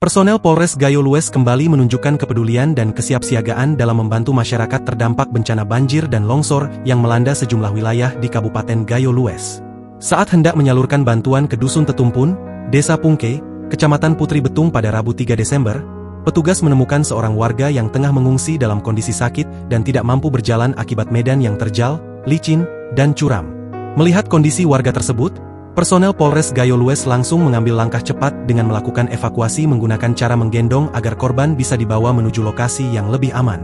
Personel Polres Gayo Lues kembali menunjukkan kepedulian dan kesiapsiagaan dalam membantu masyarakat terdampak bencana banjir dan longsor yang melanda sejumlah wilayah di Kabupaten Gayo Lues. Saat hendak menyalurkan bantuan ke Dusun Tetumpun, Desa Pungke, Kecamatan Putri Betung pada Rabu 3 Desember, petugas menemukan seorang warga yang tengah mengungsi dalam kondisi sakit dan tidak mampu berjalan akibat medan yang terjal, licin, dan curam. Melihat kondisi warga tersebut, personel Polres Gayo Lues langsung mengambil langkah cepat dengan melakukan evakuasi menggunakan cara menggendong agar korban bisa dibawa menuju lokasi yang lebih aman.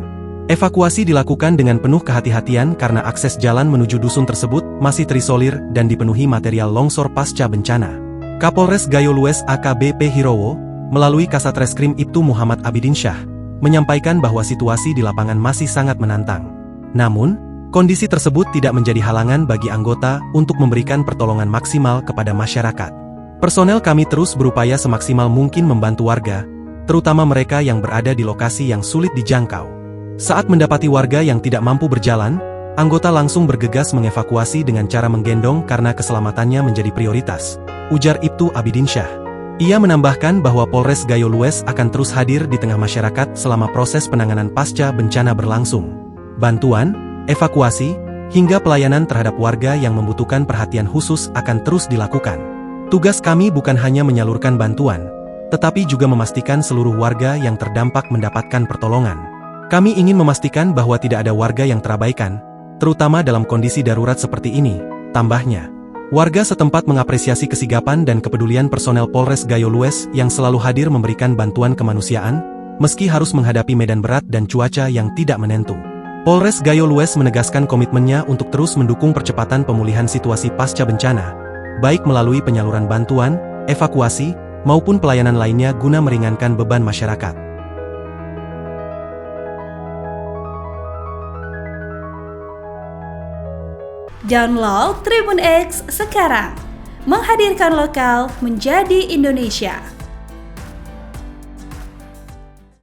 Evakuasi dilakukan dengan penuh kehati-hatian karena akses jalan menuju dusun tersebut masih terisolir dan dipenuhi material longsor pasca bencana. Kapolres Gayo Lues AKBP Hirowo, melalui Kasat Reskrim Ibtu Muhammad Abidin Syah, menyampaikan bahwa situasi di lapangan masih sangat menantang. Namun, kondisi tersebut tidak menjadi halangan bagi anggota untuk memberikan pertolongan maksimal kepada masyarakat. Personel kami terus berupaya semaksimal mungkin membantu warga, terutama mereka yang berada di lokasi yang sulit dijangkau. Saat mendapati warga yang tidak mampu berjalan, anggota langsung bergegas mengevakuasi dengan cara menggendong karena keselamatannya menjadi prioritas, ujar Ibtu Abidin Syah. Ia menambahkan bahwa Polres Gayo Lues akan terus hadir di tengah masyarakat selama proses penanganan pasca bencana berlangsung. Bantuan, evakuasi, hingga pelayanan terhadap warga yang membutuhkan perhatian khusus akan terus dilakukan. Tugas kami bukan hanya menyalurkan bantuan, tetapi juga memastikan seluruh warga yang terdampak mendapatkan pertolongan. Kami ingin memastikan bahwa tidak ada warga yang terabaikan, terutama dalam kondisi darurat seperti ini, tambahnya. Warga setempat mengapresiasi kesigapan dan kepedulian personel Polres Gayo Lues yang selalu hadir memberikan bantuan kemanusiaan, meski harus menghadapi medan berat dan cuaca yang tidak menentu. Polres Gayo Lues menegaskan komitmennya untuk terus mendukung percepatan pemulihan situasi pasca bencana, baik melalui penyaluran bantuan, evakuasi, maupun pelayanan lainnya guna meringankan beban masyarakat. Download Tribun X sekarang, menghadirkan lokal menjadi Indonesia.